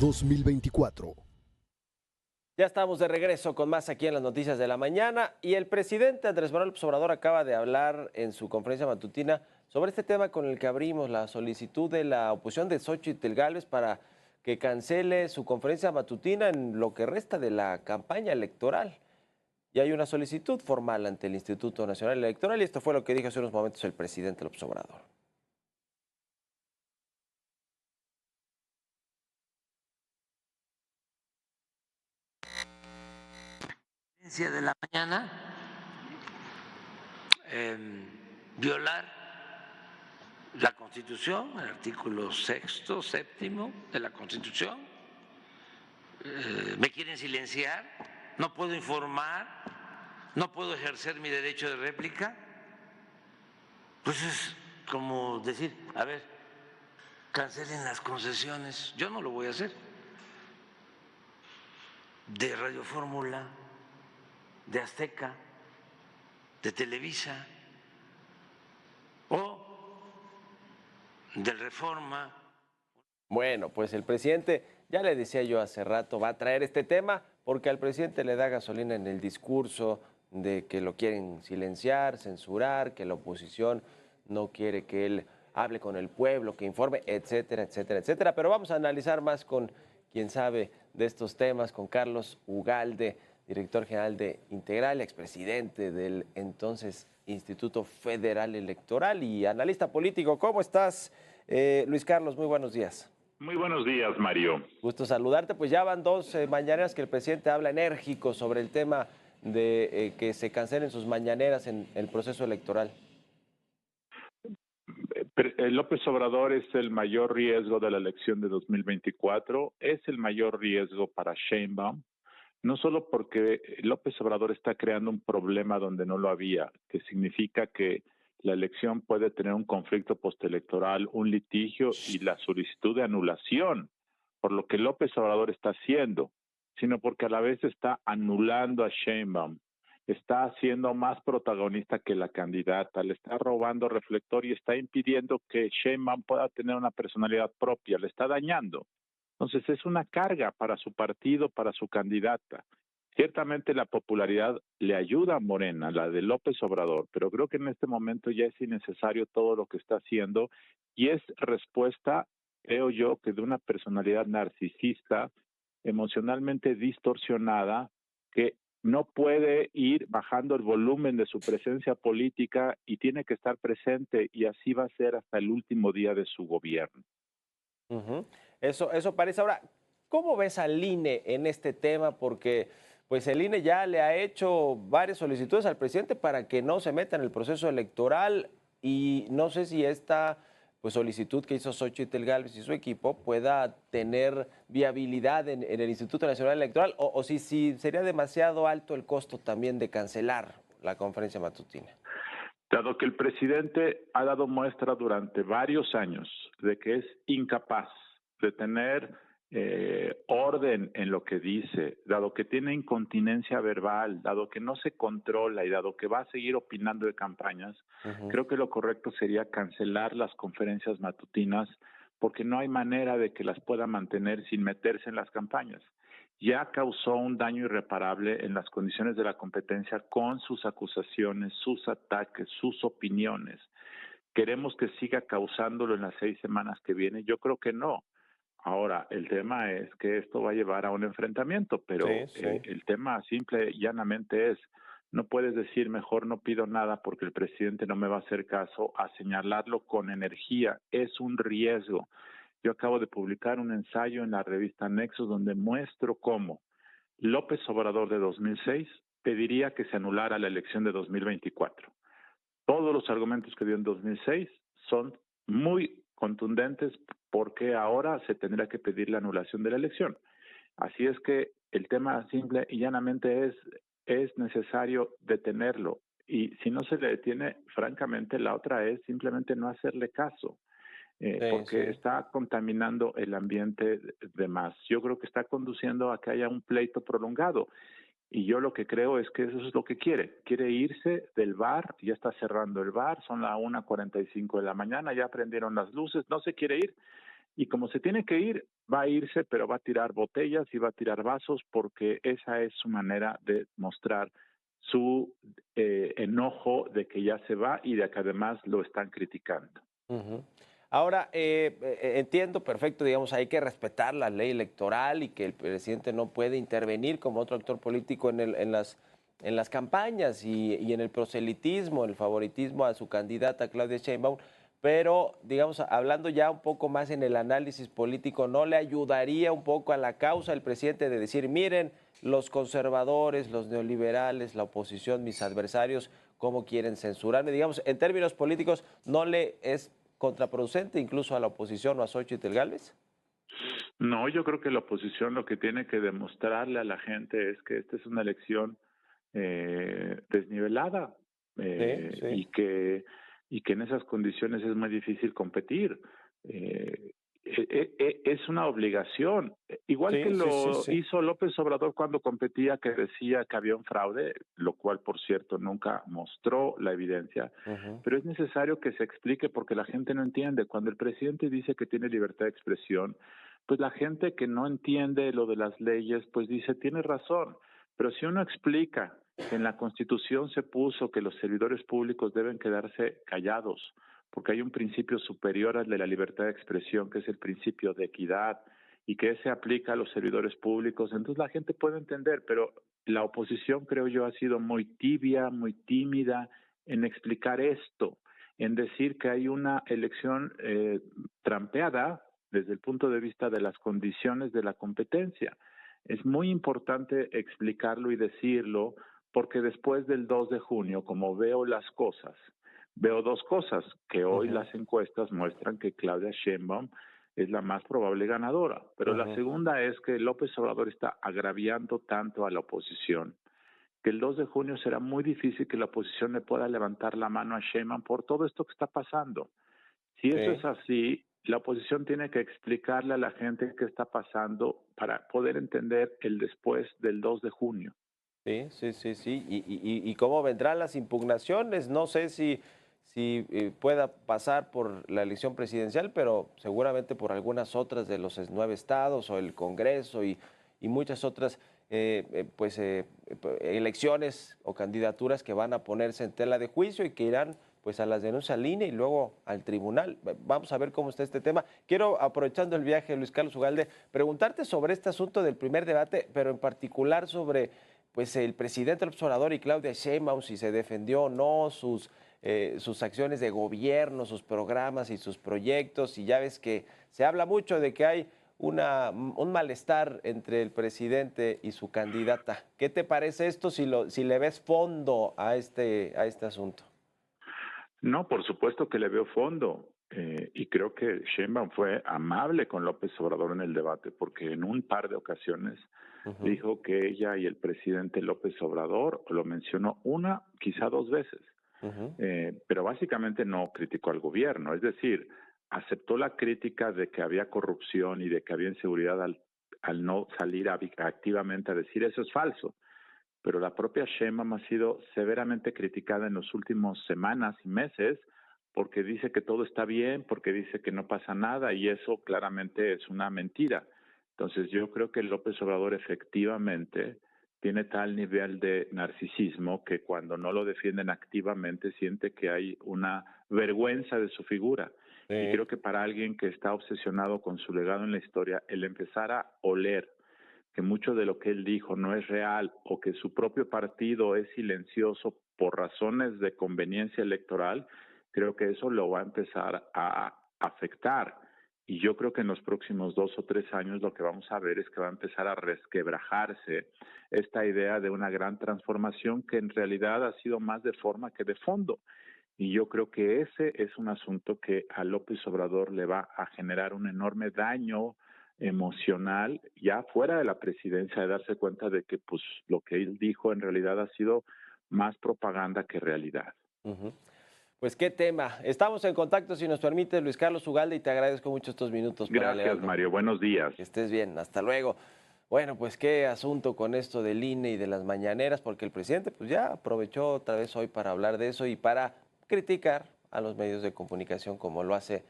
2024. Ya estamos de regreso con más aquí en las noticias de la mañana y el presidente Andrés Manuel López Obrador acaba de hablar en su conferencia matutina sobre este tema con el que abrimos, la solicitud de la oposición de Xóchitl Gálvez para que cancele su conferencia matutina en lo que resta de la campaña electoral. Y hay una solicitud formal ante el Instituto Nacional Electoral y esto fue lo que dijo hace unos momentos el presidente López Obrador. De la mañana, violar la Constitución, el artículo sexto, séptimo de la Constitución. Me quieren silenciar, no puedo informar, no puedo ejercer mi derecho de réplica. Pues es como decir, a ver, cancelen las concesiones. Yo no lo voy a hacer. De Radio Fórmula, de Azteca, de Televisa o del Reforma. Bueno, pues el presidente, ya le decía yo hace rato, va a traer este tema porque al presidente le da gasolina en el discurso de que lo quieren silenciar, censurar, que la oposición no quiere que él hable con el pueblo, que informe, etcétera, etcétera, etcétera. Pero vamos a analizar más con quien sabe de estos temas, con Carlos Ugalde, director general de Integral, expresidente del entonces Instituto Federal Electoral y analista político. ¿Cómo estás, Luis Carlos? Muy buenos días. Muy buenos días, Mario. Gusto saludarte. Pues ya van dos mañaneras que el presidente habla enérgico sobre el tema de que se cancelen sus mañaneras en el proceso electoral. López Obrador es el mayor riesgo de la elección de 2024, es el mayor riesgo para Sheinbaum, no solo porque López Obrador está creando un problema donde no lo había, que significa que la elección puede tener un conflicto postelectoral, un litigio y la solicitud de anulación, por lo que López Obrador está haciendo, sino porque a la vez está anulando a Sheinbaum, está haciendo más protagonista que la candidata, le está robando reflector y está impidiendo que Sheinbaum pueda tener una personalidad propia, le está dañando. Entonces es una carga para su partido, para su candidata. Ciertamente la popularidad le ayuda a Morena, la de López Obrador, pero creo que en este momento ya es innecesario todo lo que está haciendo y es respuesta, creo yo, que de una personalidad narcisista, emocionalmente distorsionada, que no puede ir bajando el volumen de su presencia política y tiene que estar presente y así va a ser hasta el último día de su gobierno. Eso parece. Ahora, ¿cómo ves al INE en este tema? Porque pues el INE ya le ha hecho varias solicitudes al presidente para que no se meta en el proceso electoral y no sé si esta pues solicitud que hizo Xóchitl Gálvez y su equipo pueda tener viabilidad en el Instituto Nacional Electoral o si sería demasiado alto el costo también de cancelar la conferencia matutina. Dado que el presidente ha dado muestra durante varios años de que es incapaz de tener orden en lo que dice, dado que tiene incontinencia verbal, dado que no se controla y dado que va a seguir opinando de campañas, creo que lo correcto sería cancelar las conferencias matutinas porque no hay manera de que las pueda mantener sin meterse en las campañas. Ya causó un daño irreparable en las condiciones de la competencia con sus acusaciones, sus ataques, sus opiniones. ¿Queremos que siga causándolo en las 6 semanas que vienen? Yo creo que no. Ahora, el tema es que esto va a llevar a un enfrentamiento, pero Sí. el tema simple y llanamente es, no puedes decir mejor no pido nada porque el presidente no me va a hacer caso, a señalarlo con energía, es un riesgo. Yo acabo de publicar un ensayo en la revista Nexos donde muestro cómo López Obrador de 2006 pediría que se anulara la elección de 2024. Todos los argumentos que dio en 2006 son muy contundentes porque ahora se tendrá que pedir la anulación de la elección. Así es que el tema simple y llanamente es necesario detenerlo. Y si no se le detiene, francamente, la otra es simplemente no hacerle caso. Porque está contaminando el ambiente de más. Yo creo que está conduciendo a que haya un pleito prolongado. Y yo lo que creo es que eso es lo que quiere. Quiere irse del bar, ya está cerrando el bar, son las 1:45 de la mañana, ya prendieron las luces, no se quiere ir. y como se tiene que ir, va a irse, pero va a tirar botellas y va a tirar vasos porque esa es su manera de mostrar su enojo de que ya se va y de que además lo están criticando. Ujú. Ahora, entiendo perfecto, digamos, hay que respetar la ley electoral y que el presidente no puede intervenir como otro actor político en las campañas y en el proselitismo, en el favoritismo a su candidata Claudia Sheinbaum, pero, digamos, hablando ya un poco más en el análisis político, ¿no le ayudaría un poco a la causa el presidente de decir, miren, los conservadores, los neoliberales, la oposición, mis adversarios, cómo quieren censurarme? Digamos, en términos políticos, ¿no le es contraproducente incluso a la oposición o a Xóchitl Gálvez? No, yo creo que la oposición lo que tiene que demostrarle a la gente es que esta es una elección desnivelada Sí, eh, sí. y que y que en esas condiciones es muy difícil competir. Es una obligación, igual que Sí, sí, sí, lo sí. hizo López Obrador cuando competía, que decía que había un fraude, lo cual, por cierto, nunca mostró la evidencia, Ujú. pero es necesario que se explique porque la gente no entiende. Cuando el presidente dice que tiene libertad de expresión, pues la gente que no entiende lo de las leyes, pues dice, tiene razón, pero si uno explica que en la Constitución se puso que los servidores públicos deben quedarse callados, porque hay un principio superior al de la libertad de expresión, que es el principio de equidad, y que ese aplica a los servidores públicos, entonces la gente puede entender, pero la oposición, creo yo, ha sido muy tibia, muy tímida en explicar esto, en decir que hay una elección trampeada desde el punto de vista de las condiciones de la competencia. Es muy importante explicarlo y decirlo porque después del 2 de junio, como veo las cosas, veo dos cosas, que hoy Ujú, las encuestas muestran que Claudia Sheinbaum es la más probable ganadora, pero la ujú. segunda es que López Obrador está agraviando tanto a la oposición que el 2 de junio será muy difícil que la oposición le pueda levantar la mano a Sheinbaum por todo esto que está pasando. Si eso es Sí, así, la oposición tiene que explicarle a la gente qué está pasando para poder entender el después del 2 de junio. sí, sí, sí, sí. ¿Y cómo vendrán las impugnaciones? No sé si pueda pasar por la elección presidencial, pero seguramente por algunas otras de los 9 estados o el Congreso y muchas otras elecciones o candidaturas que van a ponerse en tela de juicio y que irán pues a las denuncias al INE y luego al tribunal. Vamos a ver cómo está este tema. Quiero, aprovechando el viaje, Luis Carlos Ugalde, preguntarte sobre este asunto del primer debate, pero en particular sobre pues el presidente López Obrador y Claudia Sheinbaum, si se defendió o no sus acciones de gobierno, sus programas y sus proyectos, y ya ves que se habla mucho de que hay un malestar entre el presidente y su candidata. ¿Qué te parece esto si le ves fondo a a este asunto? No, por supuesto que le veo fondo. Y creo que Sheinbaum fue amable con López Obrador en el debate, porque en un par de ocasiones Ujú, dijo que ella y el presidente López Obrador lo mencionó una, quizá dos veces, ujú. pero básicamente no criticó al gobierno, es decir, aceptó la crítica de que había corrupción y de que había inseguridad al no salir activamente a decir eso es falso. Pero la propia Sheinbaum ha sido severamente criticada en las últimas semanas y meses porque dice que todo está bien, porque dice que no pasa nada y eso claramente es una mentira. Entonces yo creo que López Obrador efectivamente tiene tal nivel de narcisismo que cuando no lo defienden activamente siente que hay una vergüenza de su figura. Y Sí, creo que para alguien que está obsesionado con su legado en la historia, el empezar a oler que mucho de lo que él dijo no es real o que su propio partido es silencioso por razones de conveniencia electoral, creo que eso lo va a empezar a afectar. Y yo creo que en los próximos 2 o 3 años lo que vamos a ver es que va a empezar a resquebrajarse esta idea de una gran transformación que en realidad ha sido más de forma que de fondo. Y yo creo que ese es un asunto que a López Obrador le va a generar un enorme daño emocional ya fuera de la presidencia, de darse cuenta de que pues lo que él dijo en realidad ha sido más propaganda que realidad. ujú. Pues qué tema. Estamos en contacto, si nos permite, Luis Carlos Ugalde, y te agradezco mucho estos minutos para el Gracias, Heraldo. Mario. Buenos días. Que estés bien, hasta luego. Bueno, pues qué asunto con esto del INE y de las mañaneras, porque el presidente pues ya aprovechó otra vez hoy para hablar de eso y para criticar a los medios de comunicación como lo hace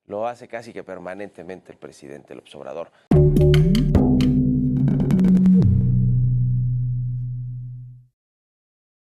lo hace casi que permanentemente el presidente López Obrador.